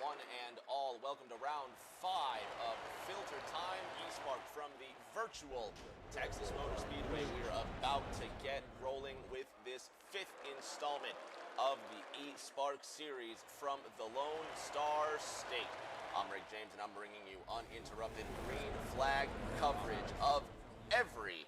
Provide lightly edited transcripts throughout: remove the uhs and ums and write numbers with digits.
one and all. Welcome to round 5 of Filtertime Espark from the virtual Texas Motor Speedway. We are about to get rolling with this 5th installment of the Espark series from the Lone Star State. I'm Rick James, and I'm bringing you uninterrupted green flag coverage of every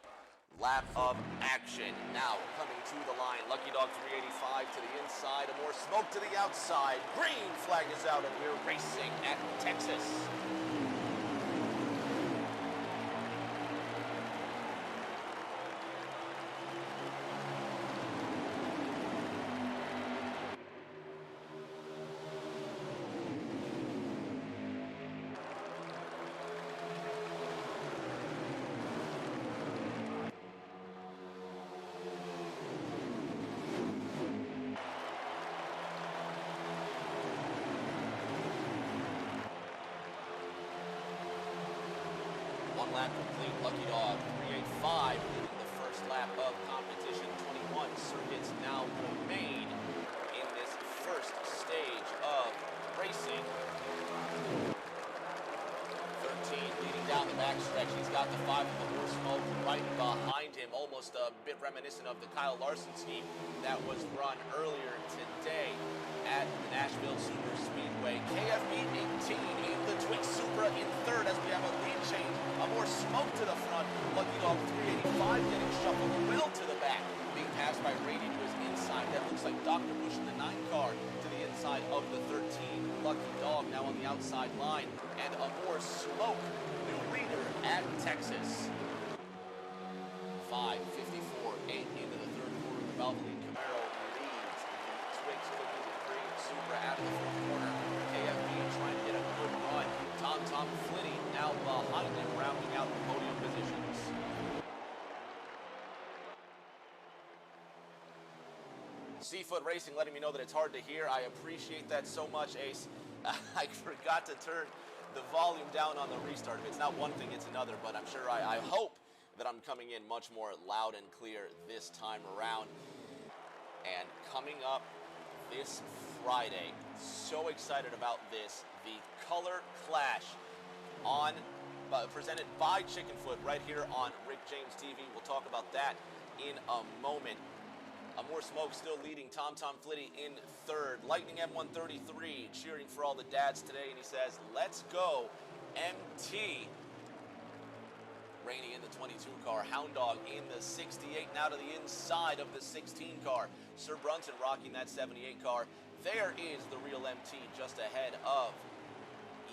lap of action. Now coming to the line, Lucky Dog 385 to the inside, a more smoke to the outside. Green flag is out, and we're racing at Texas. One lap complete, Lucky Dog 385 leading the first lap of competition. 21 circuits now remain in this first stage of racing. 13 leading down the backstretch. He's got the 5 of the horse smoke right behind him, almost a bit reminiscent of the Kyle Larson scheme that was run earlier today at the Nashville Super Speedway. KFB 18 in the Twix Supra in third as we have a lead change. A more smoke to the front. Lucky Dog 385 getting shuffled well to the back. Being passed by Rady to his inside. That looks like Dr. Bush in the 9 car to the inside of the 13. Lucky Dog now on the outside line. And a more smoke. New leader at Texas. 5:54.8 into the third quarter. The Valvoline Camaro leads the Twix Cookies and Cream Supra out of the fourth corner. KFB trying to get a good run. Tom Flitty now behind him, rounding out the podium positions. Seafoot Racing letting me know that it's hard to hear. I appreciate that so much, Ace. I forgot to turn the volume down on the restart. If it's not one thing, it's another, but I'm sure I hope that I'm coming in much more loud and clear this time around. And coming up this Friday, so excited about this, the Color Clash presented by Chickenfoot right here on Rick James TV. We'll talk about that in a moment. A more smoke still leading Tom Flitty in third. Lightning M133 cheering for all the dads today, and he says, "Let's go, MT." Rainey in the 22 car, Hound Dog in the 68, now to the inside of the 16 car. Sir Brunson rocking that 78 car. There is the real MT just ahead of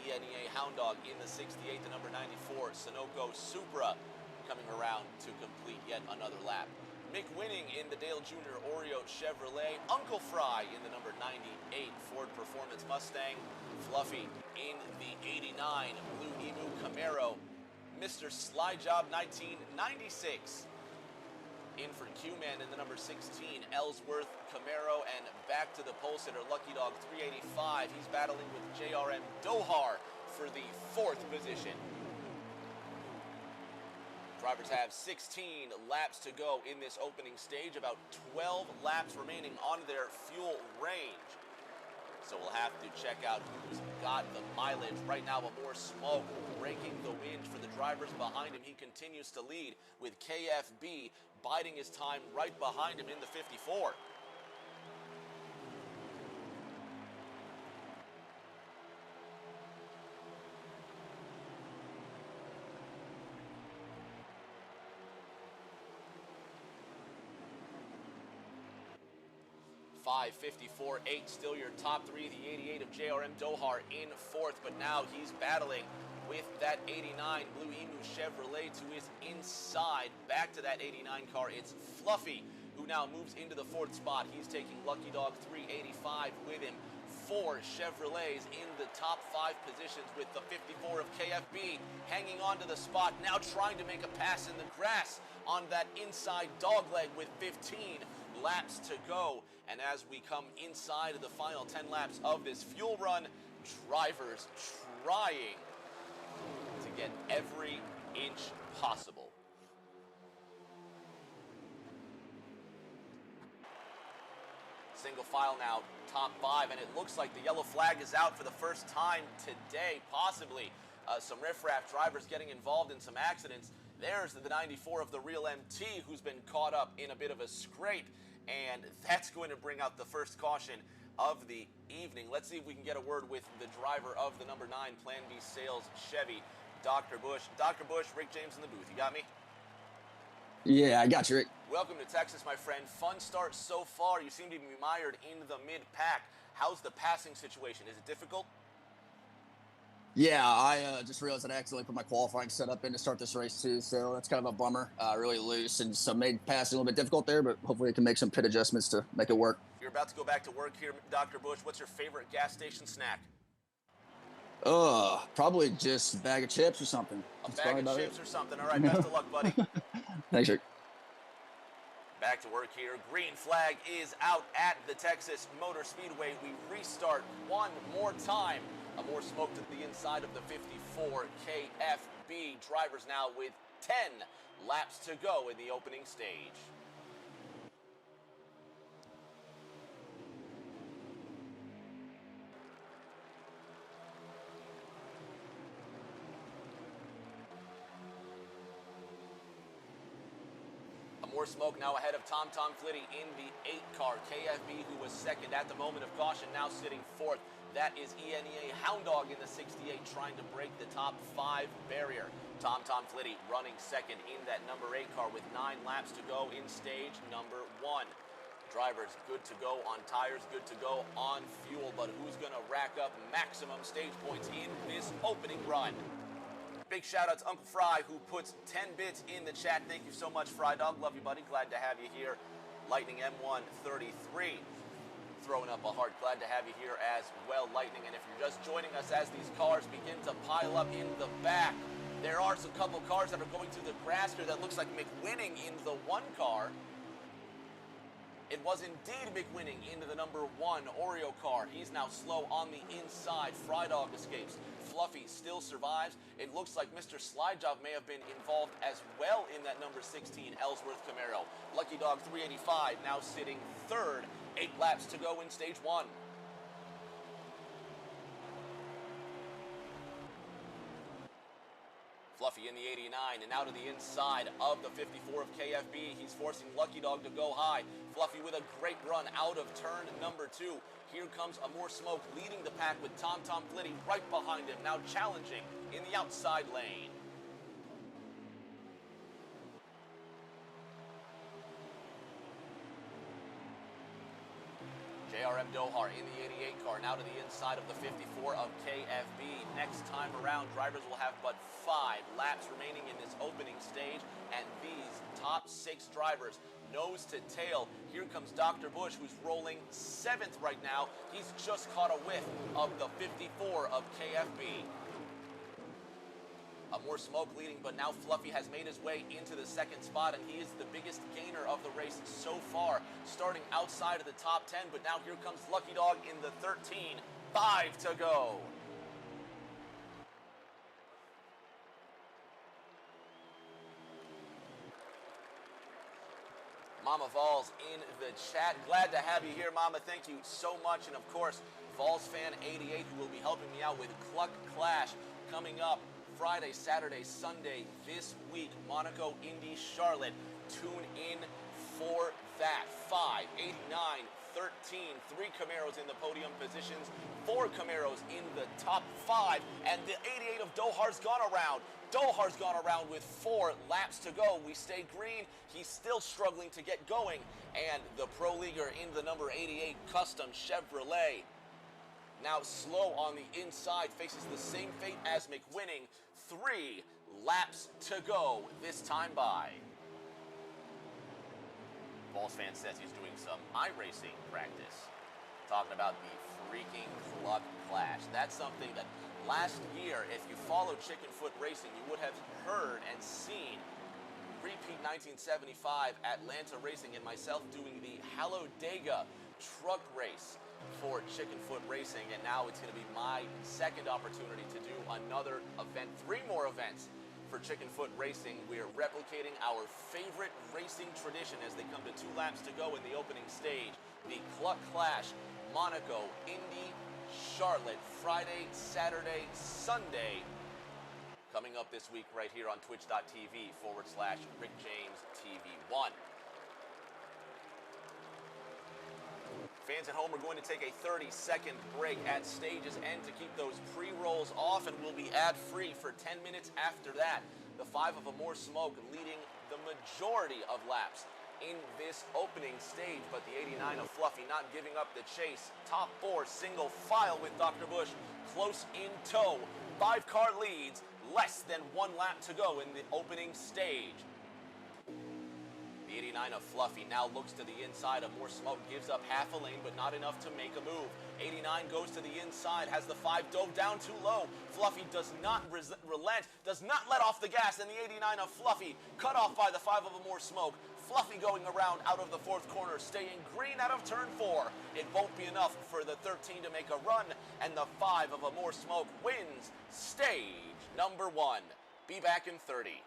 ENEA Hound Dog in the 68, the number 94 Sunoco Supra coming around to complete yet another lap. Mick Winning in the Dale Jr. Oreo Chevrolet. Uncle Fry in the number 98 Ford Performance Mustang. Fluffy in the 89 Blue Emu Camaro. Mr. Slyjob 1996 in for Q-Man in the number 16 Ellsworth Camaro, and back to the pole sitter Lucky Dog 385. He's battling with JRM Dohar for the 4th position. Drivers have 16 laps to go in this opening stage, about 12 laps remaining on their fuel range. So we'll have to check out who's got the mileage. Right now, a more smoke breaking the wind for the drivers behind him. He continues to lead with KFB biding his time right behind him in the 54. .554.8, still your top 3. The 88 of JRM Dohar in 4th, but now he's battling with that 89 Blue Emu Chevrolet to his inside. Back to that 89 car, it's Fluffy, who now moves into the 4th spot. He's taking Lucky Dog 385 with him. 4 Chevrolets in the top 5 positions, with the 54 of KFB hanging on to the spot, now trying to make a pass in the grass on that inside dogleg with 15 laps to go. And as we come inside of the final 10 laps of this fuel run, drivers trying to get every inch possible. Single file now, top 5, and it looks like the yellow flag is out for the first time today, possibly. Some riffraff drivers getting involved in some accidents. There's the 94 of the Real MT who's been caught up in a bit of a scrape, and that's going to bring out the first caution of the evening. Let's see if we can get a word with the driver of the number 9 Plan B Sales Chevy, Dr. Bush. Dr. Bush, Rick James in the booth. You got me? Yeah, I got you, Rick. Welcome to Texas, my friend. Fun start so far. You seem to be mired in the mid-pack. How's the passing situation? Is it difficult? Yeah, I just realized that I accidentally put my qualifying setup in to start this race too, so that's kind of a bummer. Really loose, and so made passing a little bit difficult there, but hopefully I can make some pit adjustments to make it work. You're about to go back to work here, Dr. Bush. What's your favorite gas station snack? Probably just a bag of chips or something. A bag of chips or something. All right, best of luck, buddy. Thanks, Rick. Back to work here. Green flag is out at the Texas Motor Speedway. We restart one more time. More smoke to the inside of the 54 KFB. Drivers now with 10 laps to go in the opening stage. More smoke now ahead of Tom Flitty in the 8 car. KFB, who was second at the moment of caution, now sitting 4th. That is ENEA Hound Dog in the 68 trying to break the top 5 barrier. Tom Flitty running second in that number 8 car with 9 laps to go in stage number 1. Drivers good to go on tires, good to go on fuel, but who's going to rack up maximum stage points in this opening run? Big shout out to Uncle Fry, who puts 10 bits in the chat. Thank you so much, Fry Dog. Love you, buddy. Glad to have you here. Lightning M133 throwing up a heart. Glad to have you here as well, Lightning. And if you're just joining us as these cars begin to pile up in the back, there are some couple cars that are going through the grass here that looks like McWinning in the 1 car. It was indeed McWinning into the number 1 Oreo car. He's now slow on the inside. Fry Dog escapes. Fluffy still survives. It looks like Mr. Slidejob may have been involved as well in that number 16 Ellsworth Camaro. Lucky Dog 385 now sitting 3rd. 8 laps to go in stage 1. Fluffy in the 89 and out of the inside of the 54 of KFB. He's forcing Lucky Dog to go high. Fluffy with a great run out of turn number 2. Here comes a more smoke leading the pack with Tom Flitty right behind him, now challenging in the outside lane. JRM Dohar in the 88 car, now to the inside of the 54 of KFB. Next time around, drivers will have but 5 laps remaining in this opening stage, and these top 6 drivers, nose to tail. Here comes Dr. Bush, who's rolling 7th right now. He's just caught a whiff of the 54 of KFB. More smoke leading, but now Fluffy has made his way into the 2nd spot, and he is the biggest gainer of the race so far, starting outside of the top 10, but now here comes Lucky Dog in the 13. 5 to go. Mama Vols in the chat. Glad to have you here, Mama. Thank you so much. And of course, Vols Fan 88, who will be helping me out with Cluck Clash coming up Friday, Saturday, Sunday this week. Monaco, Indy, Charlotte. Tune in for that. 5, 89, 13. 3 Camaros in the podium positions. 4 Camaros in the top 5. And the 88 of Dohar's gone around. Dohar's gone around with 4 laps to go. We stay green. He's still struggling to get going. And the Pro Leaguer in the number 88 Custom Chevrolet, now slow on the inside, faces the same fate as McWinning. 3 laps to go this time by. Vols Fan says he's doing some iRacing practice. Talking about the freaking Cluck Clash. That's something that last year, if you followed Chickenfoot Racing, you would have heard and seen repeat 1975 Atlanta Racing and myself doing the Halodega truck race for Chickenfoot Racing, and now it's going to be my 2nd opportunity to do another event, 3 more events for Chickenfoot Racing. We're replicating our favorite racing tradition as they come to 2 laps to go in the opening stage. The Cluck Clash, Monaco, Indy, Charlotte, Friday, Saturday, Sunday. Coming up this week right here on twitch.tv/RickJamesTV1. Fans at home are going to take a 30-second break at stage's end to keep those pre-rolls off, and will be ad-free for 10 minutes after that. The 5 of a More Smoke leading the majority of laps in this opening stage, but the 89 of Fluffy not giving up the chase. Top 4 single file with Dr. Bush close in tow. 5-car leads, less than 1 lap to go in the opening stage. The 89 of Fluffy now looks to the inside of More Smoke, gives up half a lane, but not enough to make a move. 89 goes to the inside, has the 5 dove down too low. Fluffy does not relent, does not let off the gas, and the 89 of Fluffy cut off by the 5 of a More Smoke. Fluffy going around out of the 4th corner, staying green out of turn 4. It won't be enough for the 13 to make a run, and the 5 of a More Smoke wins stage number 1. Be back in 30.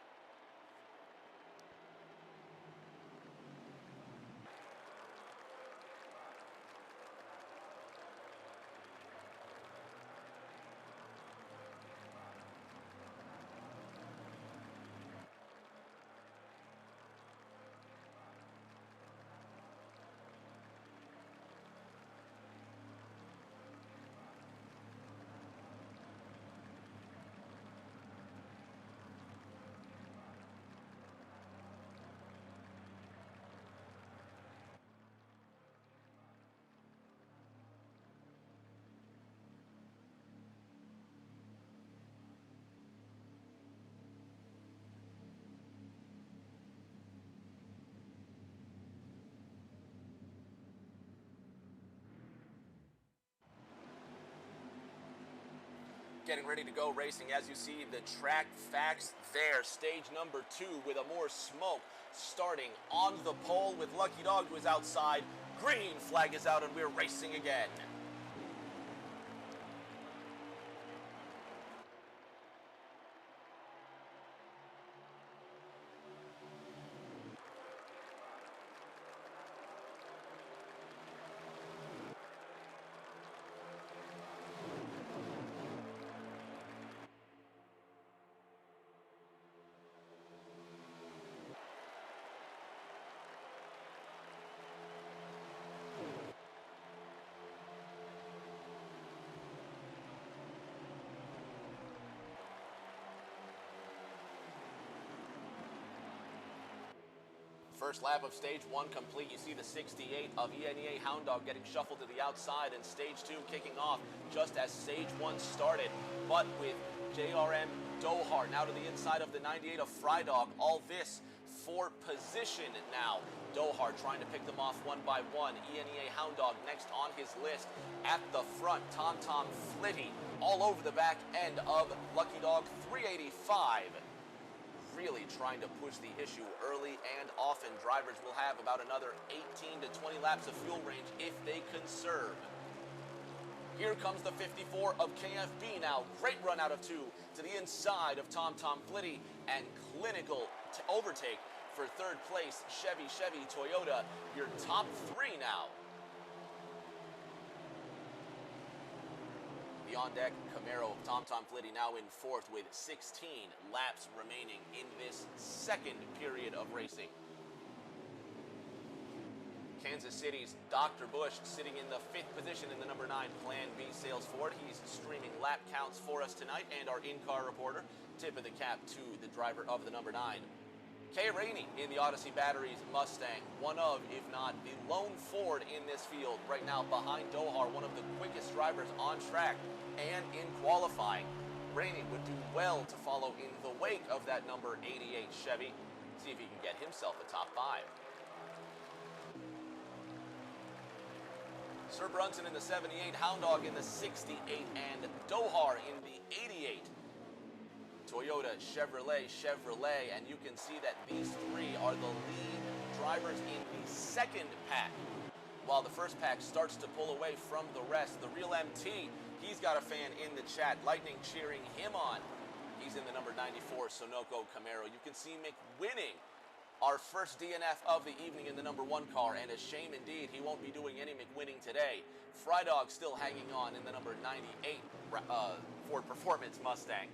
Getting ready to go racing. As you see, the track facts there. Stage number 2 with a More Smoke starting on the pole with Lucky Dog, who is outside. Green flag is out and we're racing again. First lap of stage 1 complete. You see the 68 of ENEA Hound Dog getting shuffled to the outside, and stage 2 kicking off just as stage 1 started, but with JRM Dohar now to the inside of the 98 of Fry Dog. All this for position now. Dohar trying to pick them off one by one. ENEA Hound Dog next on his list. At the front, Tom Flitty all over the back end of Lucky Dog 385. Really trying to push the issue early and often. Drivers will have about another 18 to 20 laps of fuel range if they conserve. Here comes the 54 of KFB now. Great run out of 2 to the inside of Tom Flitty, and clinical overtake for 3rd place. Chevy, Toyota, your top 3 now. The on-deck Camaro of Tom Flitty now in 4th with 16 laps remaining in this 2nd period of racing. Kansas City's Dr. Bush sitting in the 5th position in the number 9 Plan B Sales Ford. He's streaming lap counts for us tonight, and our in-car reporter. Tip of the cap to the driver of the number 9. Kay Rainey in the Odyssey Batteries Mustang, one of, if not the lone Ford in this field right now behind Dohar, one of the quickest drivers on track and in qualifying. Rainey would do well to follow in the wake of that number 88 Chevy. See if he can get himself a top 5. Sir Brunson in the 78, Hound Dog in the 68, and Dohar in the 88. Toyota, Chevrolet, and you can see that these 3 are the lead drivers in the 2nd pack. While the 1st pack starts to pull away from the rest, the real MT, he's got a fan in the chat, Lightning cheering him on. He's in the number 94 Sunoco Camaro. You can see Mick winning Our first DNF of the evening in the number 1 car, and a shame indeed he won't be doing any McWinning today. Frydog still hanging on in the number 98 Ford Performance Mustang.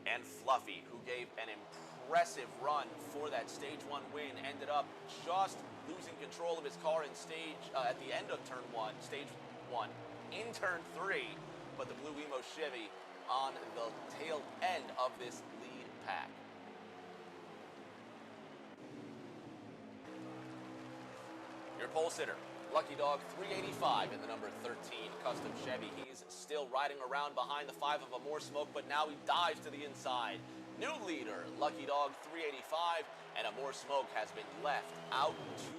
And Fluffy, who gave an impressive run for that Stage 1 win, ended up just losing control of his car in at the end of Stage 1, in Turn 3, but the Blue Emo Chevy on the tail end of this lead pack. Your pole sitter, Lucky Dog 385 in the number 13 Custom Chevy. He's still riding around behind the 5 of Amore Smoke, but now he dives to the inside. New leader, Lucky Dog 385, and Amore Smoke has been left out to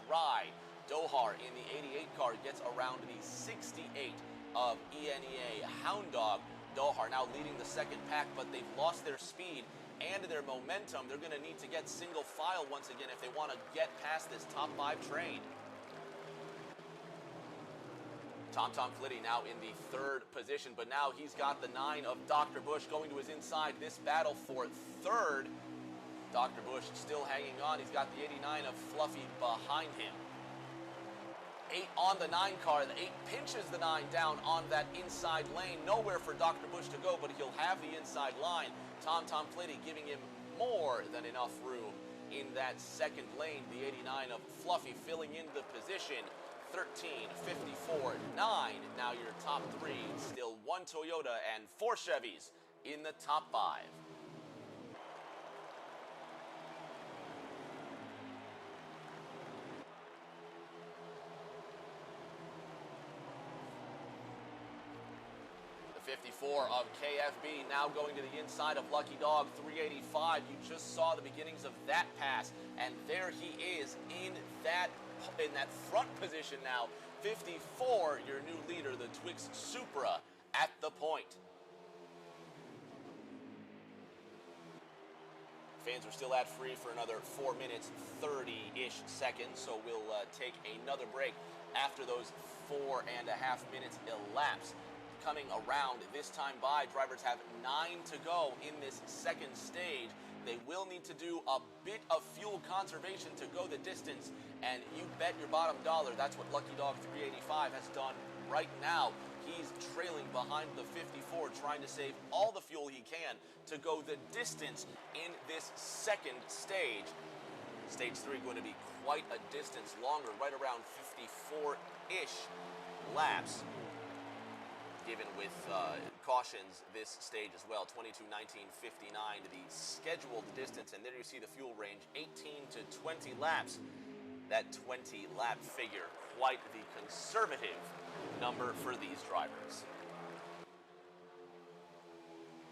dry. Dohar in the 88 car gets around the 68 of ENEA Hound Dog. Dohar now leading the second pack, but they've lost their speed and their momentum. They're going to need to get single file once again if they want to get past this top 5 train. Tom Flitty now in the 3rd position, but now he's got the 9 of Dr. Bush going to his inside. This battle for 3rd. Dr. Bush still hanging on. He's got the 89 of Fluffy behind him. 8 on the 9 car. The 8 pinches the 9 down on that inside lane. Nowhere for Dr. Bush to go, but he'll have the inside line. Tom Flitty giving him more than enough room in that second lane. The 89 of Fluffy filling in the position. 13, 54, 9. Now your top 3. Still 1 Toyota and 4 Chevys in the top 5. The 54 of KFB now going to the inside of Lucky Dog 385. You just saw the beginnings of that pass, and there he is in that front position now. 54, your new leader, the Twix Supra, at the point. Fans are still ad free for another 4 minutes, 30-ish seconds, so we'll take another break after those 4.5 minutes elapse. Coming around this time by, drivers have 9 to go in this second stage. They will need to do a bit of fuel conservation to go the distance, and you bet your bottom dollar that's what Lucky Dog 385 has done right now. He's trailing behind the 54, trying to save all the fuel he can to go the distance in this second stage. Stage 3 going to be quite a distance longer, right around 54-ish laps, given with cautions this stage as well. 22, 19, 59 to the scheduled distance, and there you see the fuel range, 18 to 20 laps. That 20-lap figure, quite the conservative number for these drivers.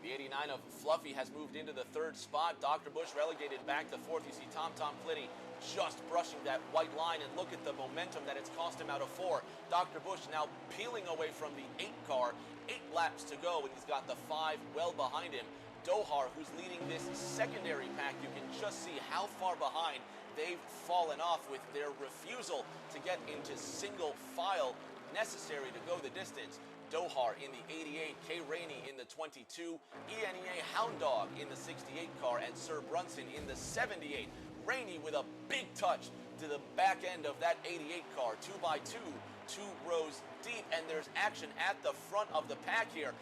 The 89 of Fluffy has moved into the 3rd spot. Dr. Bush relegated back to 4th. You see Tom Flitty just brushing that white line, and look at the momentum that it's cost him out of 4. Dr. Bush now peeling away from the 8 car. 8 laps to go, and he's got the 5 well behind him. Dohar, who's leading this secondary pack, you can just see how far behind they've fallen off with their refusal to get into single file necessary to go the distance. Dohar in the 88, K. Rainey in the 22, ENEA Hound Dog in the 68 car, and Sir Brunson in the 78. Rainey with a big touch to the back end of that 88 car, 2x2, 2 rows deep, and there's action at the front of the pack here.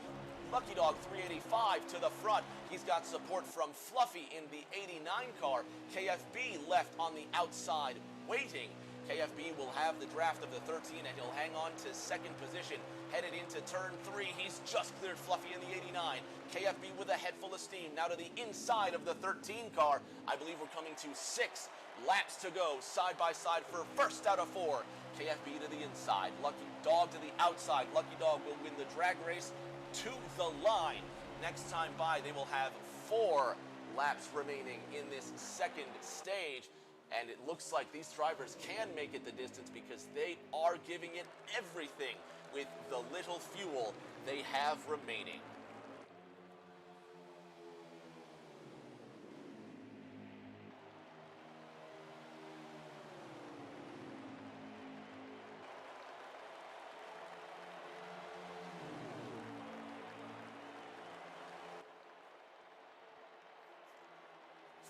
Lucky Dog 385 to the front. He's got support from Fluffy in the 89 car. KFB left on the outside waiting. KFB will have the draft of the 13, and he'll hang on to 2nd position. Headed into turn 3, he's just cleared Fluffy in the 89. KFB with a head full of steam. Now to the inside of the 13 car. I believe we're coming to 6 laps to go, side by side for first out of 4. KFB to the inside. Lucky Dog to the outside. Lucky Dog will win the drag race to the line. Next time by, they will have 4 laps remaining in this second stage. And it looks like these drivers can make it the distance because they are giving it everything with the little fuel they have remaining.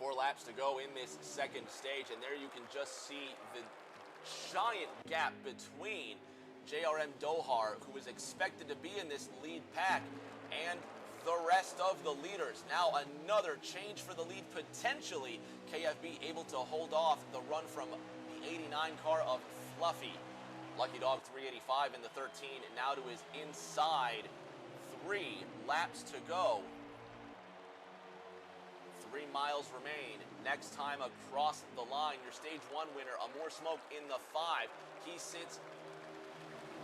4 laps to go in this second stage, and there you can just see the giant gap between JRM Dohar, who is expected to be in this lead pack, and the rest of the leaders. Now another change for the lead, potentially KFB able to hold off the run from the 89 car of Fluffy. Lucky Dog 385 in the 13, now to his inside. 3 laps to go. 3 miles remain. Next time across the line, your stage 1 winner, Amor Smoke in the 5. He sits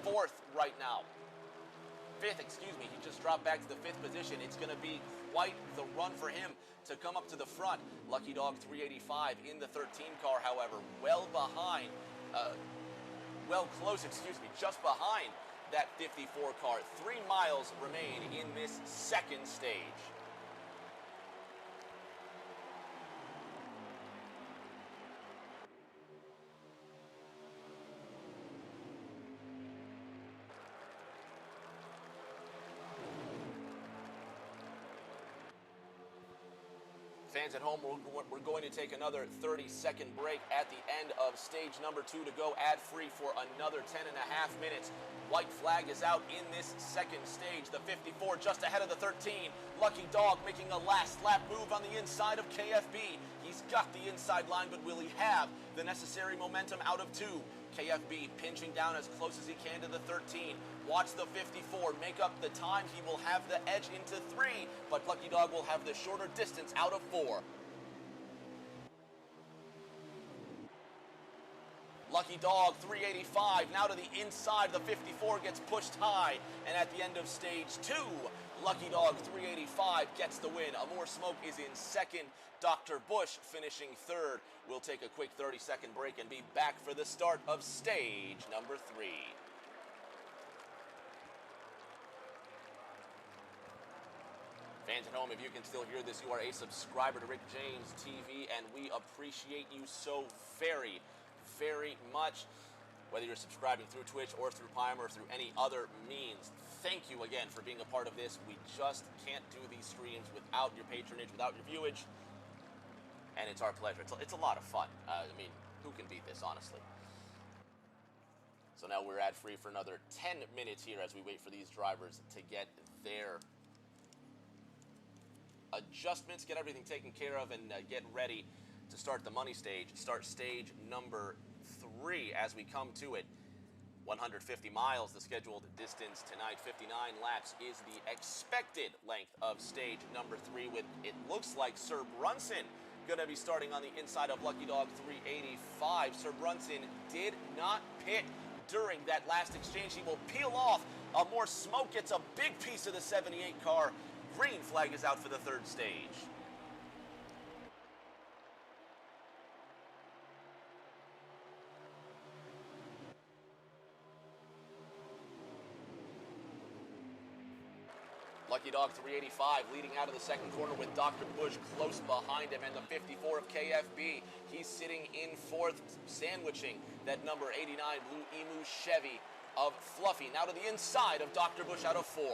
4th right now. 5th, excuse me. He just dropped back to the 5th position. It's going to be quite the run for him to come up to the front. Lucky Dog 385 in the 13 car, however, well behind, just behind that 54 car. 3 miles remain in this second stage. Fans at home, we're going to take another 30-second break at the end of stage number 2 to go ad-free for another 10.5 minutes. White flag is out in this second stage. The 54 just ahead of the 13. Lucky Dog making a last lap move on the inside of KFB. He's got the inside line, but will he have the necessary momentum out of 2? KFB pinching down as close as he can to the 13. Watch the 54 make up the time. He will have the edge into 3, but Lucky Dog will have the shorter distance out of 4. Lucky Dog 385 now to the inside. The 54 gets pushed high, and at the end of stage 2, Lucky Dog 385 gets the win. Amor Smoke is in second. Dr. Bush finishing 3rd. We'll take a quick 30-second break and be back for the start of stage number 3. Fans at home, if you can still hear this, you are a subscriber to Rick James TV, and we appreciate you so very, very much. Whether you're subscribing through Twitch or through Prime or through any other means, thank you again for being a part of this. We just can't do these streams without your patronage, without your viewage, and it's our pleasure. It's a lot of fun. I mean, who can beat this, honestly? So now we're ad-free for another 10 minutes here as we wait for these drivers to get their adjustments, get everything taken care of, and get ready to start the money stage, start stage number 3 as we come to it. 150 miles, the scheduled distance tonight. 59 laps is the expected length of stage number 3, with, it looks like, Sir Brunson going to be starting on the inside of Lucky Dog 385. Sir Brunson did not pit during that last exchange. He will peel off. Amor Smoke gets a big piece of the 78 car. Green flag is out for the 3rd stage. Lucky Dog 385 leading out of the second corner with Dr. Bush close behind him, and the 54 of KFB. He's sitting in 4th, sandwiching that number 89 Blue Emu Chevy of Fluffy. Now to the inside of Dr. Bush out of 4.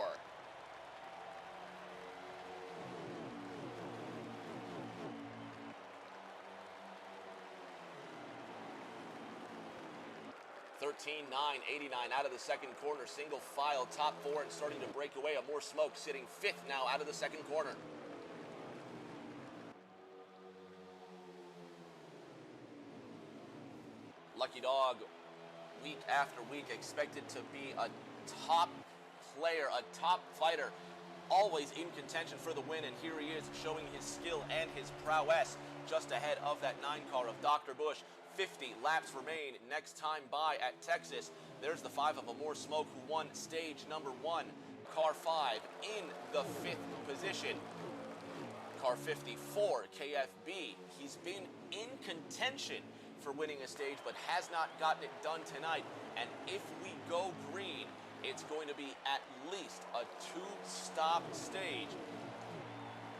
13-9, 89 out of the second corner. Single file, top 4, and starting to break away. Amor Smoke sitting 5th now out of the second corner. Lucky Dog, week after week, expected to be a top player, a top fighter, always in contention for the win, and here he is showing his skill and his prowess just ahead of that 9 car of Dr. Bush. 50 laps remain next time by at Texas. There's the 5 of Amor Smoke, who won stage number 1. Car 5 in the 5th position. Car 54, KFB. He's been in contention for winning a stage, but has not gotten it done tonight. And if we go green, it's going to be at least a 2-stop stage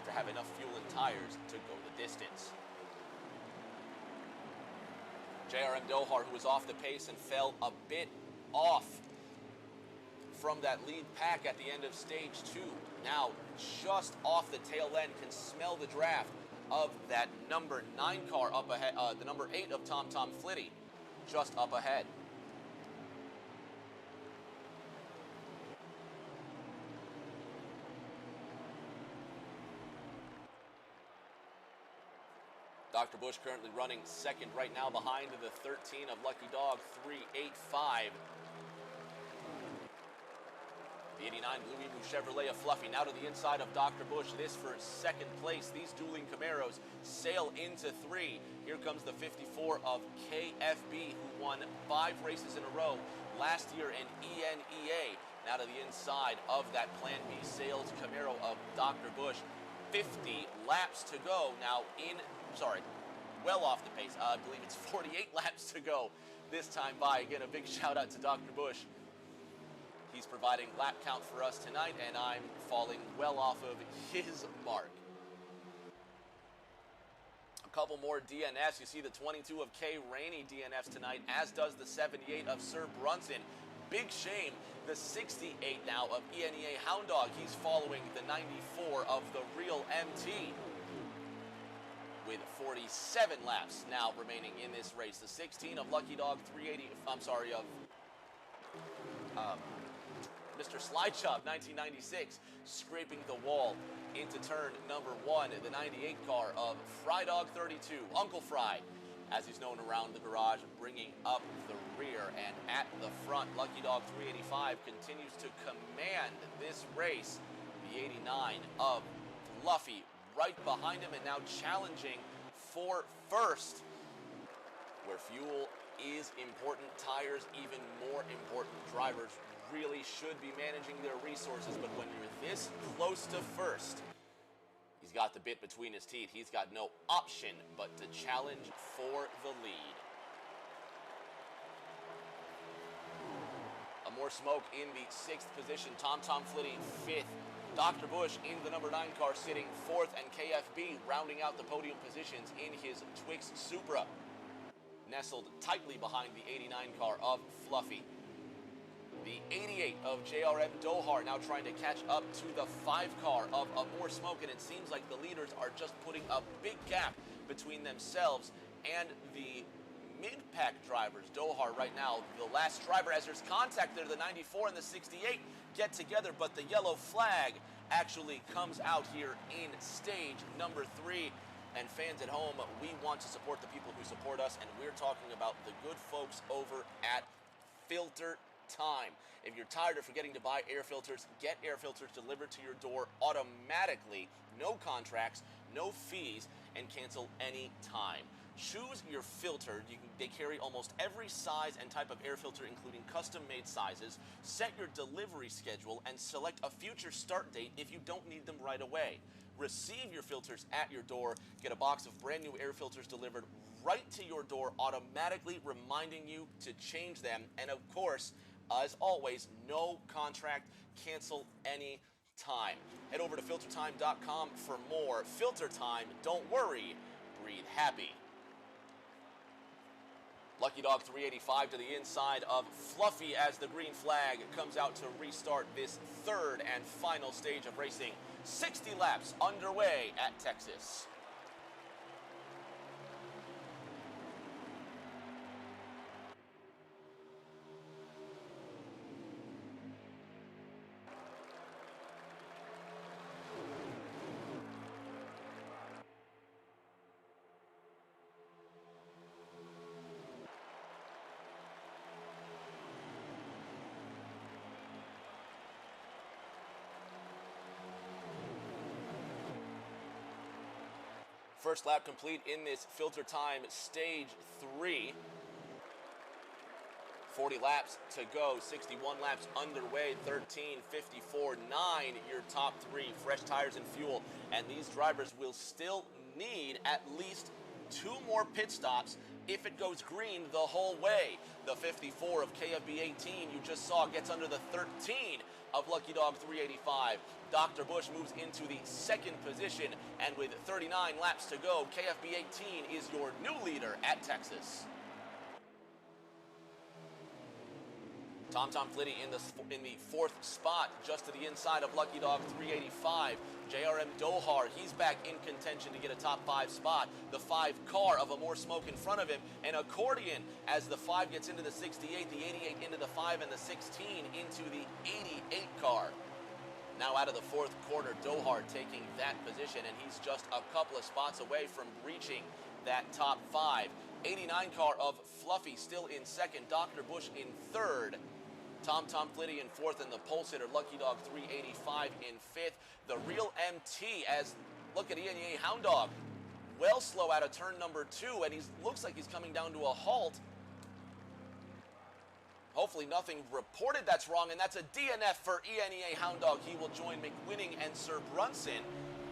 to have enough fuel and tires to go the distance. JRM Dohar, who was off the pace and fell a bit off from that lead pack at the end of stage 2. Now just off the tail end, can smell the draft of that number 9 car up ahead, the number 8 of Tom Flitty just up ahead. Dr. Bush currently running second right now behind the 13 of Lucky Dog 385. The 89 Blue Emu Chevrolet of Fluffy now to the inside of Dr. Bush. This for second place. These dueling Camaros sail into 3. Here comes the 54 of KFB, who won 5 races in a row last year in ENEA. Now to the inside of that Plan B Sales Camaro of Dr. Bush. 50 laps to go now well off the pace. I believe it's 48 laps to go this time by. Again, a big shout out to Dr. Bush. He's providing lap count for us tonight, and I'm falling well off of his mark. A couple more DNFs. You see the 22 of K Rainey DNFs tonight, as does the 78 of Sir Brunson. Big shame. The 68 now of ENEA Hound Dog. He's following the 94 of the Real MT. With 47 laps now remaining in this race. The 16 of Lucky Dog 380, Mr. Slide Shop 1996 scraping the wall into turn number 1. The 98 car of Fry Dog 32, Uncle Fry, as he's known around the garage, bringing up the rear. And at the front, Lucky Dog 385 continues to command this race. The 89 of Fluffy right behind him and now challenging for first. Where fuel is important, tires even more important. Drivers really should be managing their resources, but when you're this close to first, he's got the bit between his teeth. He's got no option but to challenge for the lead. More smoke in the 6th position. Tom Flitty 5th. Dr. Bush in the number 9 car sitting 4th, and KFB rounding out the podium positions in his Twix Supra, nestled tightly behind the 89 car of Fluffy. The 88 of JRM Dohar now trying to catch up to the 5 car of More Smoke, and it seems like the leaders are just putting a big gap between themselves and the mid-pack drivers. Dohar right now, the last driver, as there's contact there, the 94 and the 68 get together, but the yellow flag actually comes out here in stage number 3. And fans at home, we want to support the people who support us, and we're talking about the good folks over at Filtertime. If you're tired of forgetting to buy air filters, get air filters delivered to your door automatically, no contracts, no fees, and cancel any time. Choose your filter. They carry almost every size and type of air filter, including custom-made sizes. Set your delivery schedule and select a future start date if you don't need them right away. Receive your filters at your door. Get a box of brand new air filters delivered right to your door, automatically reminding you to change them. And of course, as always, no contract, cancel any time. Head over to filtertime.com for more. Filtertime, don't worry, breathe happy. Lucky Dog 385 to the inside of Fluffy as the green flag comes out to restart this 3rd and final stage of racing. 60 laps underway at Texas. First lap complete in this Filtertime Stage 3. 40 laps to go, 61 laps underway, 13, 54, 9, your top 3, fresh tires and fuel. And these drivers will still need at least 2 more pit stops if it goes green the whole way. The 54 of KFB 18 you just saw gets under the 13 of Lucky Dog 385. Dr. Bush moves into the 2nd position, and with 39 laps to go, KFB 18 is your new leader at Texas. Tom Flitty in the fourth spot, just to the inside of Lucky Dog 385. JRM Dohar, he's back in contention to get a top 5 spot. The 5 car of a more smoke in front of him. An accordion as the 5 gets into the 68, the 88 into the 5, and the 16 into the 88 car. Now out of the fourth quarter, Dohar taking that position, and he's just a couple of spots away from reaching that top 5. 89 car of Fluffy still in second, Dr. Bush in third. Tom Flitty in fourth, and the pole sitter Lucky Dog 385 in fifth. The real MT, as look at ENEA Hound Dog, well slow out of turn number 2, and he looks like he's coming down to a halt. Hopefully nothing reported that's wrong, and that's a DNF for ENEA Hound Dog. He will join McWinning and Sir Brunson.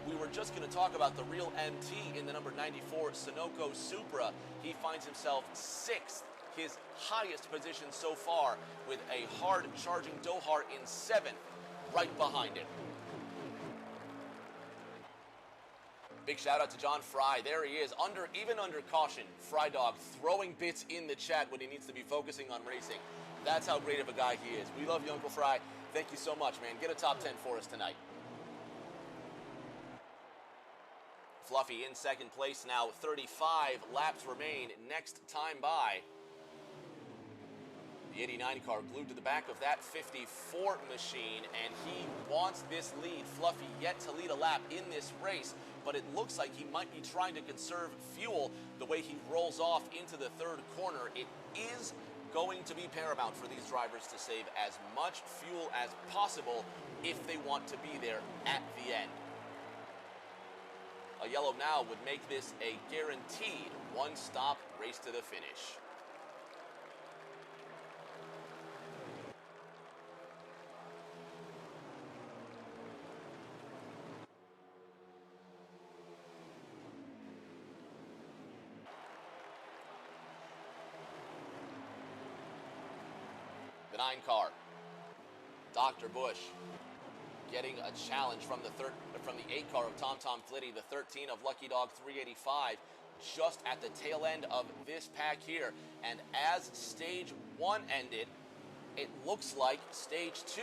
We were just going to talk about the real MT in the number 94 Sunoco Supra. He finds himself 6th, his highest position so far, with a hard-charging Dohar in 7th, right behind him. Big shout out to John Fry. There he is, even under caution. Fry Dog throwing bits in the chat when he needs to be focusing on racing. That's how great of a guy he is. We love you, Uncle Fry. Thank you so much, man. Get a top 10 for us tonight. Fluffy in second place now. 35 laps remain. Next time by. The 89 car glued to the back of that 54 machine, and he wants this lead. Fluffy yet to lead a lap in this race, but it looks like he might be trying to conserve fuel the way he rolls off into the third corner. It is going to be paramount for these drivers to save as much fuel as possible if they want to be there at the end. A yellow now would make this a guaranteed one-stop race to the finish. The 9 car, Dr. Bush, getting a challenge from the 8 car of Tom Flitty, the 13 of Lucky Dog 385, just at the tail end of this pack here. And as stage 1 ended, it looks like stage 2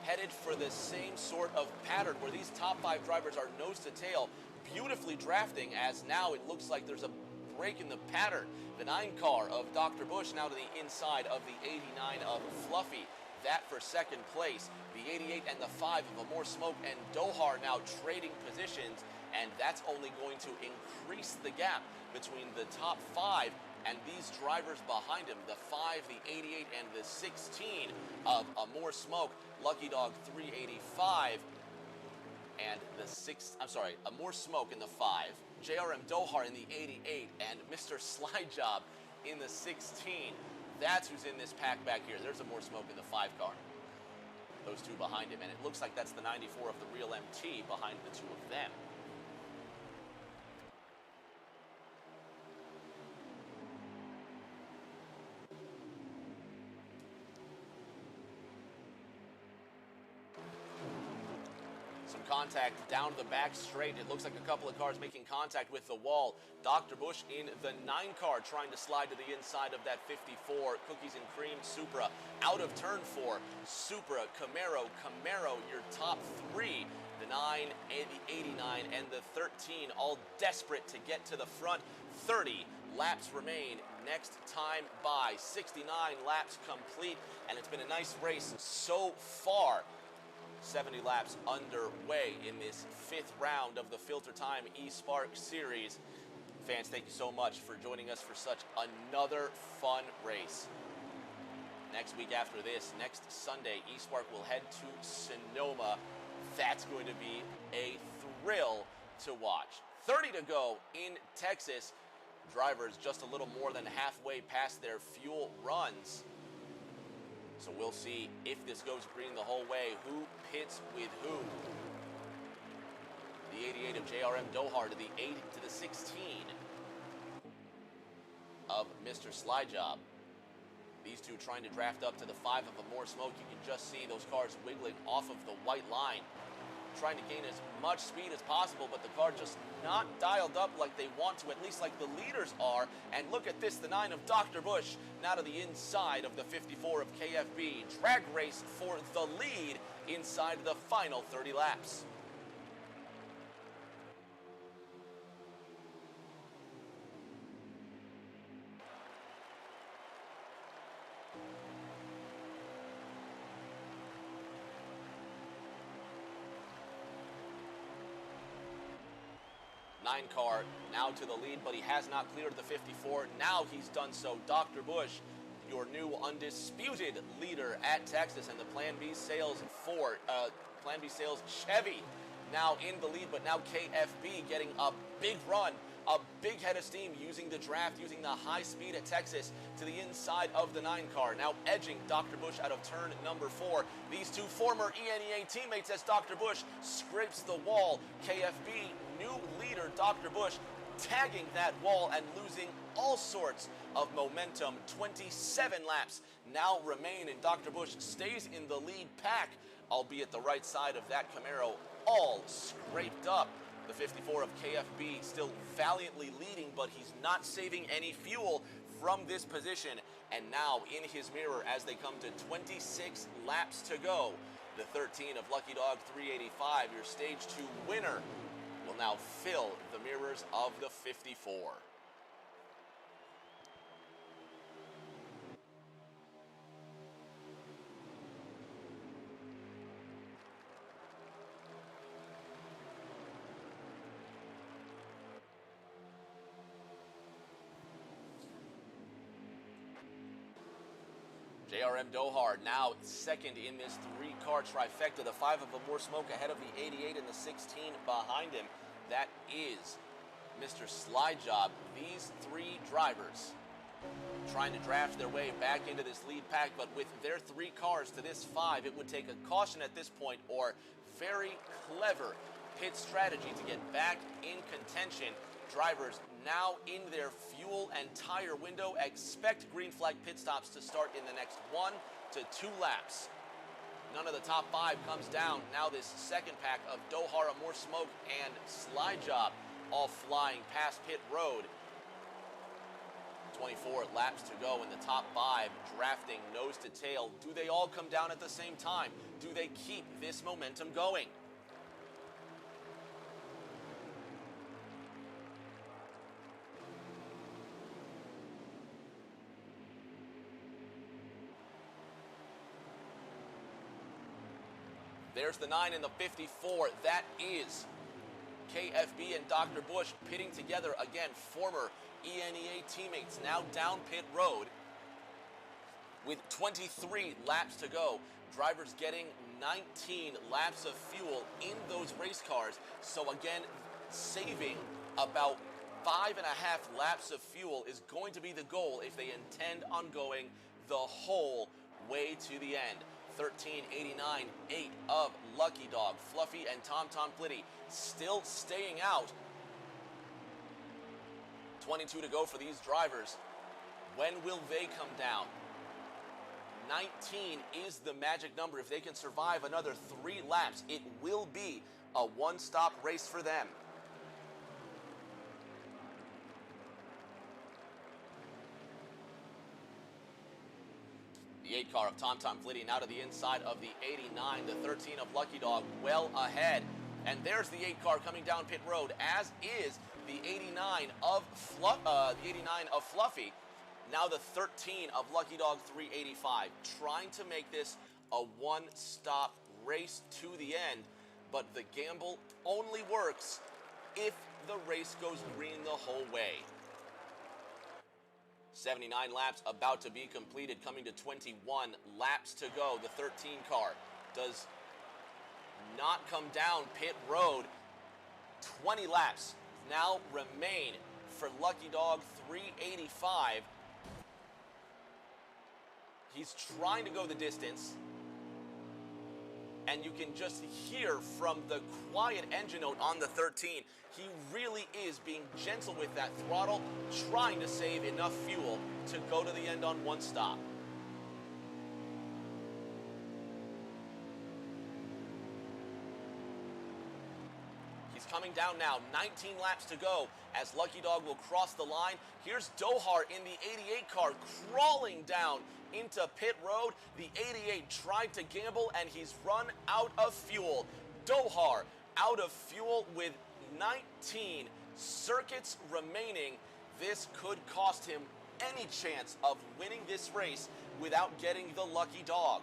headed for the same sort of pattern where these top 5 drivers are nose to tail, beautifully drafting, as now it looks like there's a break in the pattern. The 9 car of Dr. Bush now to the inside of the 89 of Fluffy. That for second place. The 88 and the 5 of a more smoke and Dohar now trading positions, and that's only going to increase the gap between the top 5 and these drivers behind him. The 5, the 88, and the 16 of a more smoke, Lucky Dog 385, and the 6, I'm sorry, a more smoke in the 5, JRM Dohar in the 88, and Mr. Slide Job in the 16. That's who's in this pack back here. There's a more smoke in the 5 car. Those 2 behind him, and it looks like that's the 94 of the real MT behind the 2 of them. Contact down the back straight. It looks like a couple of cars making contact with the wall. Dr. Bush in the 9 car trying to slide to the inside of that 54 Cookies and Cream Supra. Out of turn 4, Supra, Camaro, your top 3. The 9, and the 89, and the 13, all desperate to get to the front. 30 laps remain. Next time by. 69 laps complete, and it's been a nice race so far. 70 laps underway in this 5th round of the Filtertime Espark series. Fans, thank you so much for joining us for such another fun race. Next week after this, next Sunday, Espark will head to Sonoma. That's going to be a thrill to watch. 30 to go in Texas. Drivers just a little more than halfway past their fuel runs. So we'll see if this goes green the whole way. Who pits with who? The 88 of JRM Dohar to the 8 to the 16 of Mr. Slide Job. These 2 trying to draft up to the 5 of a more smoke. You can just see those cars wiggling off of the white line. trying to gain as much speed as possible, but the car just not dialed up like they want to, at least like the leaders are. And look at this, the 9 of Dr. Bush now to the inside of the 54 of KFB. Drag race for the lead inside the final 30 laps. Nine car now to the lead, but he has not cleared the 54. Now he's done so. Dr. Bush, your new undisputed leader at Texas, and the Plan B Sales Chevy now in the lead, but now KFB getting a big run, a big head of steam using the draft, using the high speed at Texas to the inside of the 9 car. Now edging Dr. Bush out of turn number 4. These two former ENEA teammates as Dr. Bush scrapes the wall. KFB, new leader Dr. Bush, tagging that wall and losing all sorts of momentum. 27 laps now remain, and Dr. Bush stays in the lead pack, albeit the right side of that Camaro all scraped up. The 54 of KFB still valiantly leading, but he's not saving any fuel from this position. And now in his mirror as they come to 26 laps to go, the 13 of Lucky Dog 385, your stage 2 winner, will now fill the mirrors of the 54. JRM Dohar now second in this 3-car trifecta. The 5 of More Smoke ahead of the 88 and the 16 behind him. That is Mr. Slide Job. These 3 drivers trying to draft their way back into this lead pack, but with their 3 cars to this 5, it would take a caution at this point or very clever pit strategy to get back in contention. Drivers now in their fuel and tire window. Expect green flag pit stops to start in the next 1 to 2 laps. None of the top 5 comes down. Now this second pack of Dohara, More Smoke, and Slide Job all flying past pit road. 24 laps to go in the top 5, drafting nose to tail. Do they all come down at the same time? Do they keep this momentum going? There's the 9 and the 54. That is KFB and Dr. Bush pitting together again. Former ENEA teammates now down pit road with 23 laps to go. Drivers getting 19 laps of fuel in those race cars. So again, saving about 5.5 laps of fuel is going to be the goal if they intend on going the whole way to the end. 1389, 8 of Lucky Dog, Fluffy, and Tom Flitty still staying out. 22 to go for these drivers. When will they come down? 19 is the magic number. If they can survive another 3 laps, it will be a one-stop race for them. The 8 car of Tom Flitty now to the inside of the 89. The 13 of Lucky Dog well ahead. And there's the 8 car coming down pit road, as is the 89 of Fluffy. Now the 13 of Lucky Dog 385. Trying to make this a one-stop race to the end. But the gamble only works if the race goes green the whole way. 79 laps about to be completed, coming to 21 laps to go. The 13 car does not come down pit road. 20 laps now remain for Lucky Dog 385. He's trying to go the distance, and you can just hear from the quiet engine note on the 13, he really is being gentle with that throttle, trying to save enough fuel to go to the end on one stop. coming down now. 19 laps to go as Lucky Dog will cross the line. Here's Dohar in the 88 car crawling down into pit road. The 88 tried to gamble and he's run out of fuel. Dohar out of fuel with 19 circuits remaining. This could cost him any chance of winning this race without getting the lucky dog.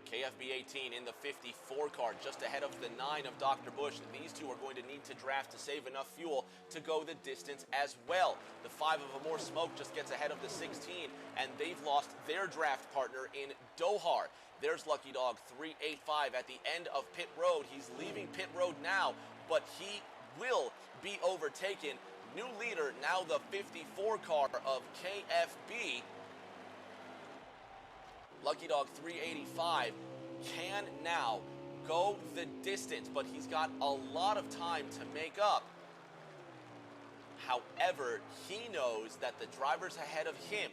KFB 18 in the 54 car, just ahead of the 9 of Dr. Bush. These two are going to need to draft to save enough fuel to go the distance as well. The 5 of Amore Smoke just gets ahead of the 16, and they've lost their draft partner in Dohar. There's Lucky Dog 385 at the end of pit road. He's leaving pit road now, but he will be overtaken. New leader now, the 54 car of KFB. Lucky Dog 385 can now go the distance, but he's got a lot of time to make up. However, he knows that the drivers ahead of him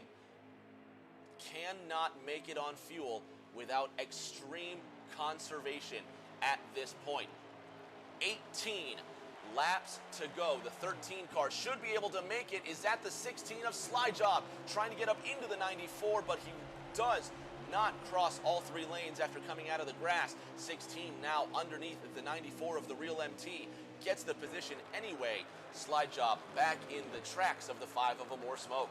cannot make it on fuel without extreme conservation at this point. 18 laps to go. The 13 car should be able to make it. Is that the 16 of Sly Job trying to get up into the 94, but he does not cross all 3 lanes after coming out of the grass. 16 now underneath the 94 of the Real MT. Gets the position anyway. Slide Job back in the tracks of the 5 of Amore Smoke.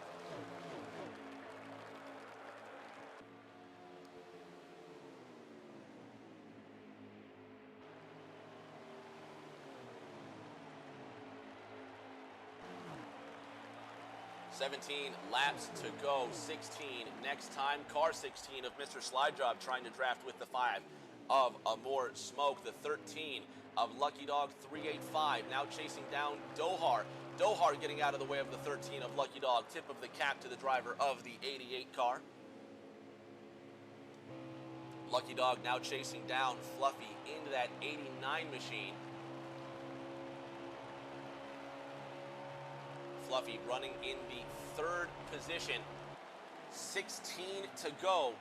$17 laps to go, 16 next time. Car 16 of Mr. Slide Job trying to draft with the 5 of Amore Smoke. The 13 of Lucky Dog 385 now chasing down Dohar. Dohar getting out of the way of the 13 of Lucky Dog. Tip of the cap to the driver of the 88 car. Lucky Dog now chasing down Fluffy into that 89 machine. Fluffy running in the 3rd position. 16 to go.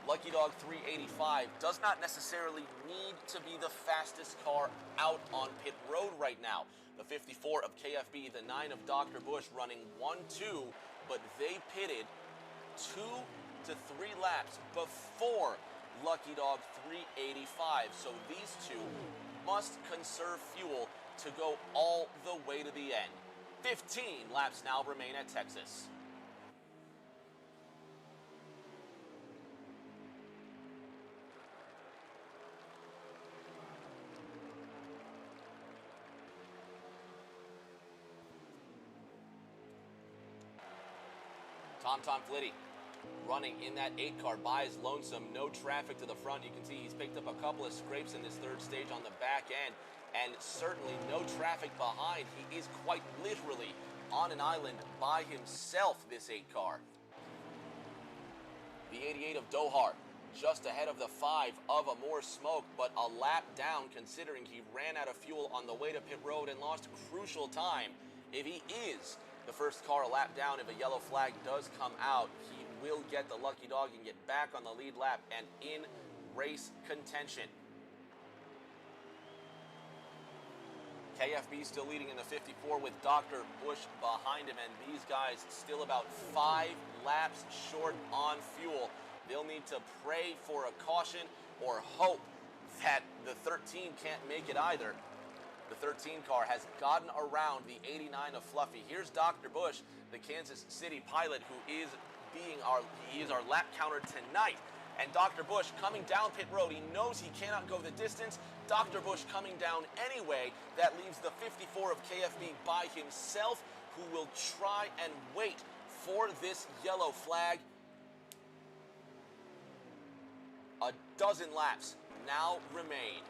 Lucky Dog 385 does not necessarily need to be the fastest car out on pit road right now. The 54 of KFB, the 9 of Dr. Bush running 1-2, but they pitted 2 to 3 laps before Lucky Dog 385. So these two must conserve fuel to go all the way to the end. 15 laps now remain at Texas. Tom Flitty running in that 8 car by his lonesome. No traffic to the front. You can see he's picked up a couple of scrapes in this 3rd stage on the back end. And certainly no traffic behind. He is quite literally on an island by himself, this 8 car. The 88 of Dohar just ahead of the 5 of Amore Smoke, but a lap down considering he ran out of fuel on the way to pit road and lost crucial time. If he is the first car a lap down, if a yellow flag does come out, he will get the lucky dog and get back on the lead lap and in race contention. KFB still leading in the 54 with Dr. Bush behind him, and these guys still about 5 laps short on fuel. They'll need to pray for a caution or hope that the 13 can't make it either. The 13 car has gotten around the 89 of Fluffy. Here's Dr. Bush, the Kansas City pilot, who is our lap counter tonight. And Dr. Bush coming down pit road. He knows he cannot go the distance. Dr. Bush coming down anyway. That leaves the 54 of KFB by himself, who will try and wait for this yellow flag. A dozen laps now remain.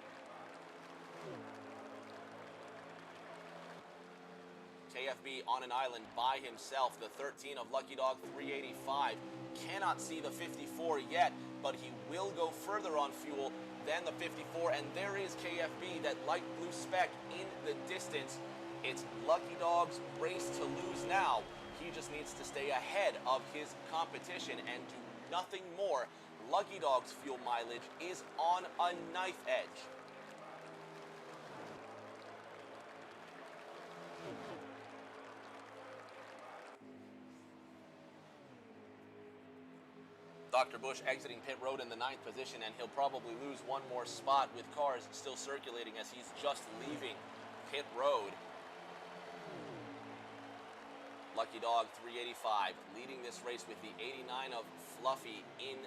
KFB on an island by himself. The 13 of Lucky Dog 385 cannot see the 54 yet, but he will go further on fuel than the 54, and there is KFB, that light blue speck in the distance. It's Lucky Dog's race to lose now. He just needs to stay ahead of his competition and do nothing more. Lucky Dog's fuel mileage is on a knife edge. Dr. Bush exiting pit road in the 9th position, and he'll probably lose one more spot with cars still circulating as he's just leaving pit road. Lucky Dog 385 leading this race with the 89 of Fluffy in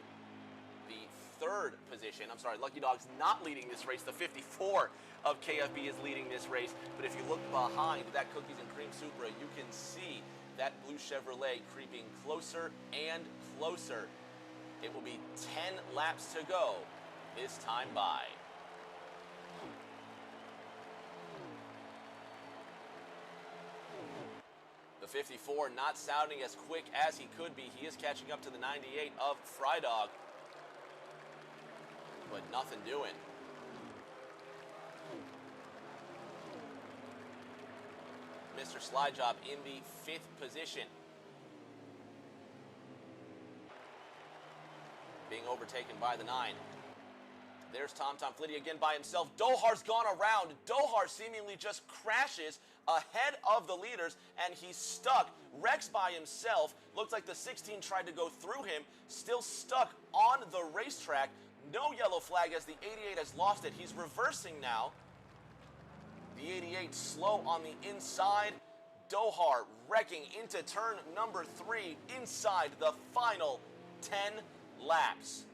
the 3rd position. I'm sorry, Lucky Dog's not leading this race. The 54 of KFB is leading this race. But if you look behind that Cookies and Cream Supra, you can see that blue Chevrolet creeping closer and closer. It will be 10 laps to go this time by. The 54 not sounding as quick as he could be. He is catching up to the 98 of Frydog, but nothing doing. Mr. Slidejob in the 5th position, being overtaken by the 9. There's Tom Flitty again by himself. Dohar's gone around. Dohar seemingly just crashes ahead of the leaders, and he's stuck. Rex by himself. Looks like the 16 tried to go through him. Still stuck on the racetrack. No yellow flag as the 88 has lost it. He's reversing now. The 88 slow on the inside. Dohar wrecking into turn number 3 inside the final 10 laps.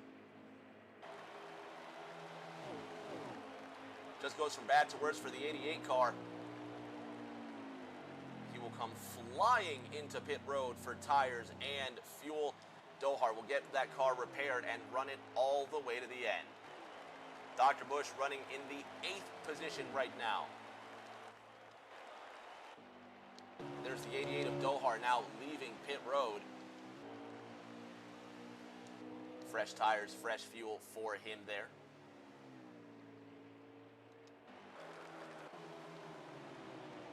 Just goes from bad to worse for the 88 car. He will come flying into pit road for tires and fuel. Dohar will get that car repaired and run it all the way to the end. Dr. Bush running in the 8th position right now. There's the 88 of Dohar now leaving pit road. Fresh tires, fresh fuel for him there.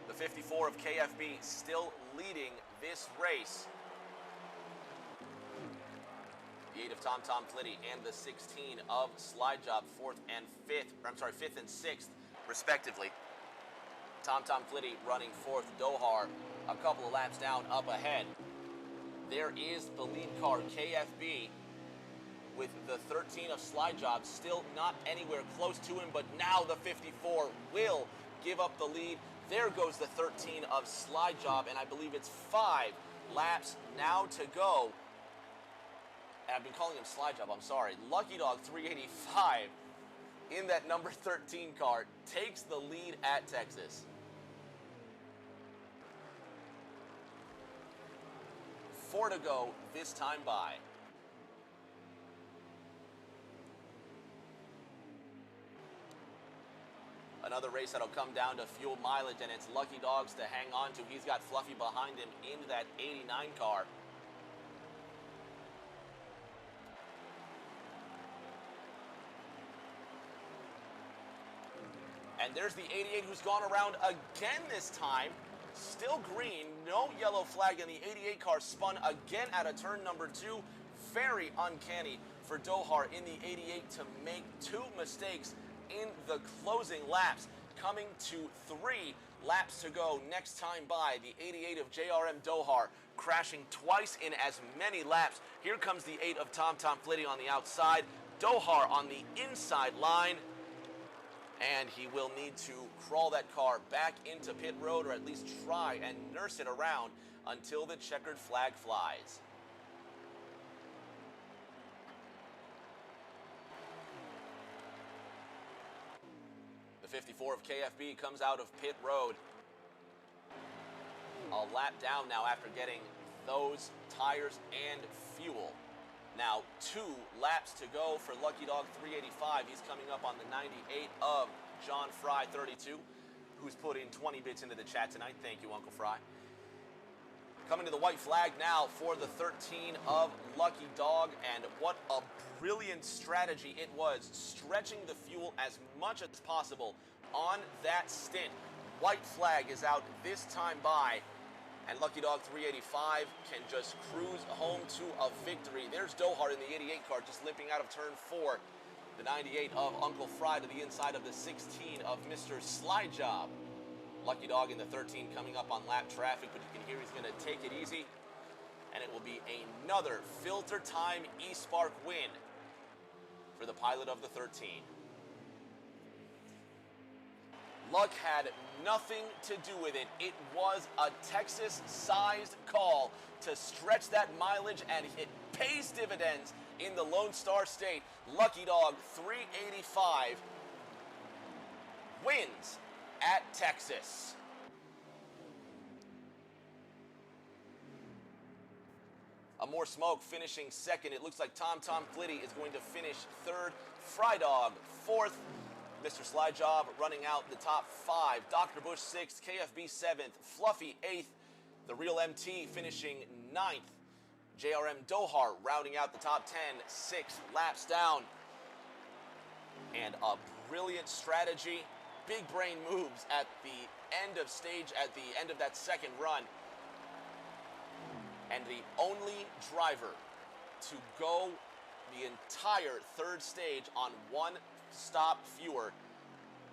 The 54 of KFB still leading this race. The 8 of Tom Flitty and the 16 of Slidejob, 5th and 6th, respectively. Tom Flitty running 4th. Dohar a couple of laps down up ahead. There is the lead car, KFB, with the 13 of Slidejob still not anywhere close to him, but now the 54 will give up the lead. There goes the 13 of Slidejob, and I believe it's 5 laps now to go. And I've been calling him Slidejob, I'm sorry. Lucky Dog 385 in that number 13 car takes the lead at Texas. 4 to go this time by. Another race that'll come down to fuel mileage, and it's Lucky Dogs to hang on to. He's got Fluffy behind him in that 89 car. And there's the 88 who's gone around again this time. Still green, no yellow flag, and the 88 car spun again at a turn number 2. Very uncanny for Dohar in the 88 to make 2 mistakes in the closing laps. Coming to 3 laps to go next time by. The 88 of JRM Dohar crashing twice in as many laps. Here comes the 8 of Tom Flitty on the outside. Dohar on the inside line. And he will need to crawl that car back into pit road, or at least try and nurse it around until the checkered flag flies. The 54 of KFB comes out of pit road. A lap down now after getting those tires and fuel. Now 2 laps to go for Lucky Dog 385. He's coming up on the 98 of John Fry 32, who's put in 20 bits into the chat tonight. Thank you, Uncle Fry. Coming to the white flag now for the 13 of Lucky Dog, and what a brilliant strategy it was, stretching the fuel as much as possible on that stint. White flag is out this time by, and Lucky Dog 385 can just cruise home to a victory. There's Dohar in the 88 car just limping out of turn 4. The 98 of Uncle Fry to the inside of the 16 of Mr. Slidejob. Lucky Dog in the 13 coming up on lap traffic, but you can hear he's going to take it easy. and it will be another Filtertime Espark win for the pilot of the 13. Luck had nothing to do with it. It was a Texas-sized call to stretch that mileage, and it pays dividends in the Lone Star State. Lucky Dog 385 wins at Texas. More Smoke finishing second. It looks like Tom Flitty is going to finish third. Fry Dog fourth. Mr. Slyjob running out the top five. Dr. Bush sixth. KFB seventh. Fluffy eighth. The Real MT finishing ninth. JRM Dohar rounding out the top 10. 6 laps down. And a brilliant strategy. Big brain moves at the end of stage, at the end of that second run. And the only driver to go the entire third stage on one stop fewer,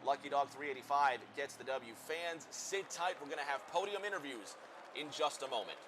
Lucky Dog 385 gets the W. Fans, sit tight. We're going to have podium interviews in just a moment.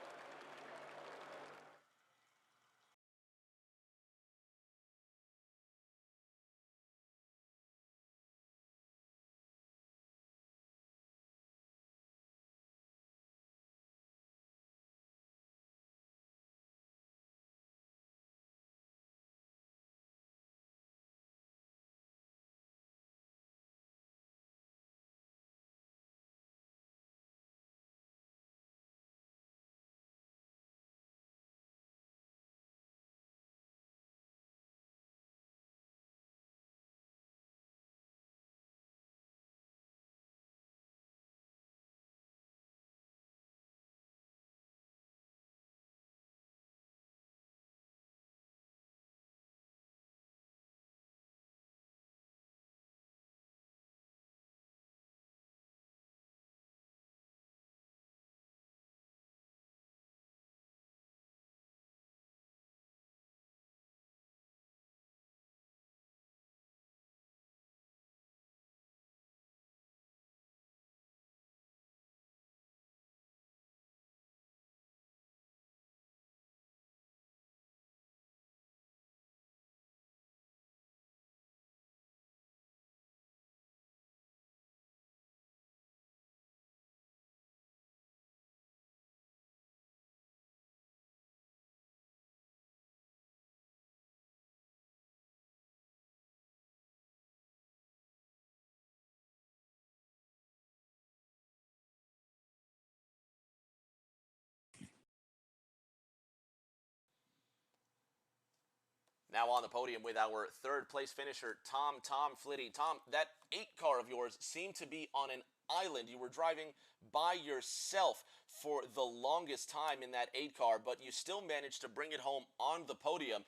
Now on the podium with our third place finisher, Tom Flitty. Tom, that 8 car of yours seemed to be on an island. You were driving by yourself for the longest time in that 8 car, but you still managed to bring it home on the podium.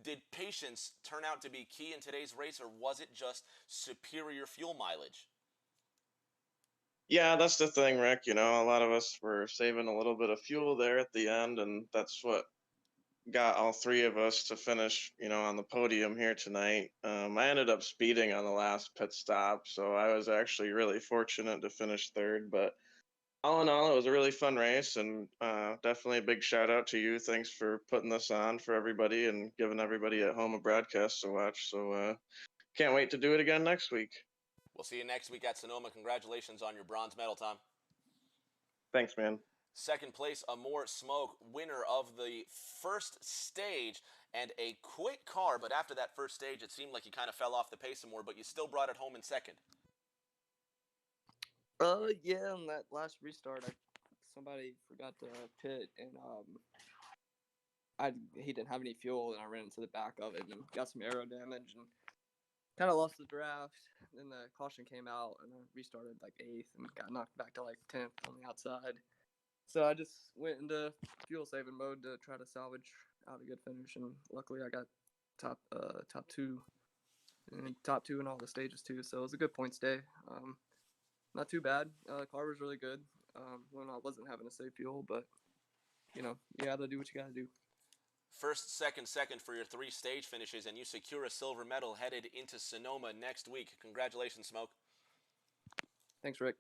Did patience turn out to be key in today's race, or was it just superior fuel mileage? Yeah, that's the thing, Rick. You know, a lot of us were saving a little bit of fuel there at the end, and that's what got all three of us to finish, on the podium here tonight. I ended up speeding on the last pit stop, so I was actually really fortunate to finish third. But all in all, it was a really fun race, and definitely a big shout out to you. Thanks for putting this on for everybody and giving everybody at home a broadcast to watch. So can't wait to do it again next week. We'll see you next week at Sonoma. Congratulations on your bronze medal, Tom. Thanks, man. Second place, More Smoke, winner of the first stage, and a quick car, but after that first stage, it seemed like you kind of fell off the pace some more, but you still brought it home in second. Yeah, on that last restart, somebody forgot to pit, and he didn't have any fuel, and I ran into the back of it and got some aero damage and kind of lost the draft. Then the caution came out, and I restarted like 8th and got knocked back to like 10th on the outside. So I just went into fuel saving mode to try to salvage out a good finish, and luckily I got top two in all the stages too. So it was a good points day. Not too bad. Car was really good when I wasn't having to save fuel, but you gotta do what you gotta do. First, second for your 3 stage finishes, and you secure a silver medal headed into Sonoma next week. Congratulations, Smoke. Thanks, Rick.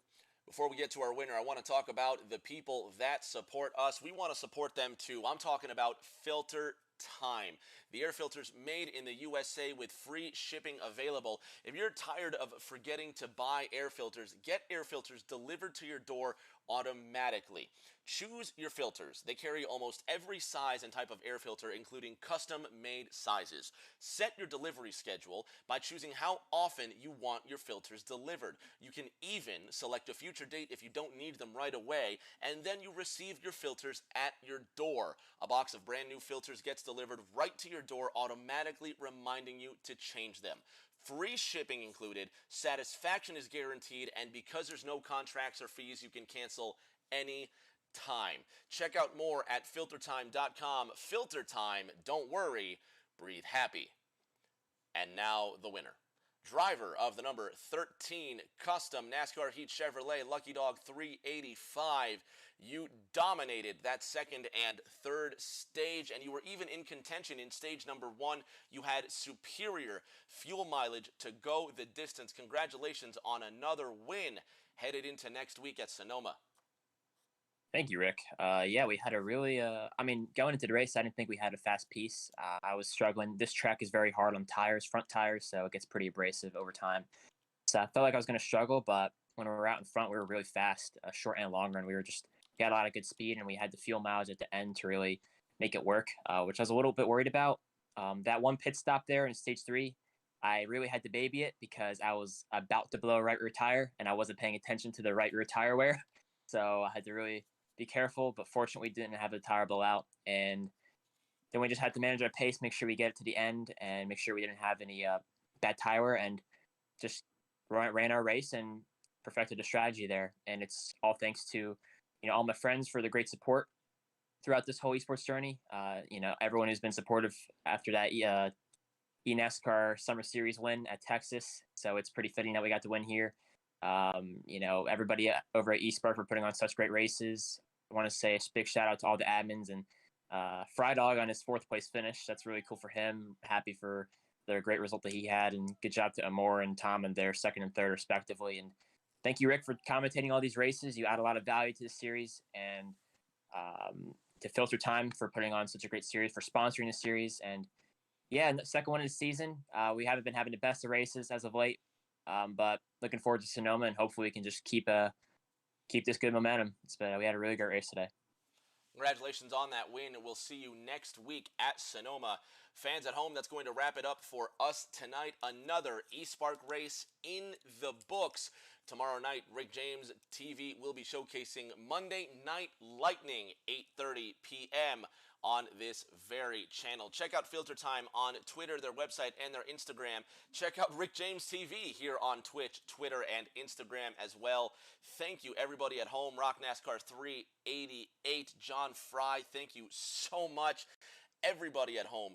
Before we get to our winner, I want to talk about the people that support us. We want to support them too. I'm talking about Filtertime, the air filters made in the USA with free shipping available. If you're tired of forgetting to buy air filters, get air filters delivered to your door automatically. Choose your filters. They carry almost every size and type of air filter, including custom-made sizes. Set your delivery schedule by choosing how often you want your filters delivered. You can even select a future date if you don't need them right away, and then you receive your filters at your door. A box of brand new filters gets delivered right to your door, automatically reminding you to change them. Free shipping included, satisfaction is guaranteed, and because there's no contracts or fees, you can cancel any time. Check out more at filtertime.com. Filtertime, don't worry, breathe happy. And now the winner. Driver of the number 13 Custom NASCAR Heat Chevrolet Lucky Dog 385. You dominated that second and third stage, and you were even in contention in stage number 1. You had superior fuel mileage to go the distance. Congratulations on another win headed into next week at Sonoma. Thank you, Rick. Yeah, we had a really, going into the race, I didn't think we had a fast piece. I was struggling. This track is very hard on tires, front tires, so it gets pretty abrasive over time. So I felt like I was going to struggle, but when we were out in front, we were really fast, short and long run. We had a lot of good speed, and we had the fuel mileage at the end to really make it work, which I was a little bit worried about. That one pit stop there in stage 3, I really had to baby it because I was about to blow a right rear tire, and I wasn't paying attention to the right rear tire wear. So I had to really be careful, but fortunately we didn't have the tire blow out. And then we just had to manage our pace, make sure we get it to the end, and make sure we didn't have any bad tire wear, and just ran our race and perfected a strategy there. And it's all thanks to, all my friends for the great support throughout this whole esports journey. Everyone who's been supportive after that eNASCAR Summer Series win at Texas. So it's pretty fitting that we got to win here. Everybody over at Espark for putting on such great races. I want to say a big shout out to all the admins and Fry Dog on his 4th place finish. That's really cool for him. Happy for the great result that he had, and good job to Amor and Tom and their 2nd and 3rd respectively. And thank you, Rick, for commentating all these races. You add a lot of value to the series, and to Filtertime for putting on such a great series, for sponsoring the series. And yeah, and the second one of the season, we haven't been having the best of races as of late, but looking forward to Sonoma, and hopefully we can just keep this good momentum. We had a really great race today. Congratulations on that win. We'll see you next week at Sonoma. Fans at home, that's going to wrap it up for us tonight. Another Espark race in the books. Tomorrow night, Rick James TV will be showcasing Monday Night Lightning, 8:30 p.m. on this very channel. Check out Filtertime on Twitter, their website, and their Instagram. Check out Rick James TV here on Twitch, Twitter, and Instagram as well. Thank you, everybody at home. Rock NASCAR 388, John Fry, thank you so much. Everybody at home,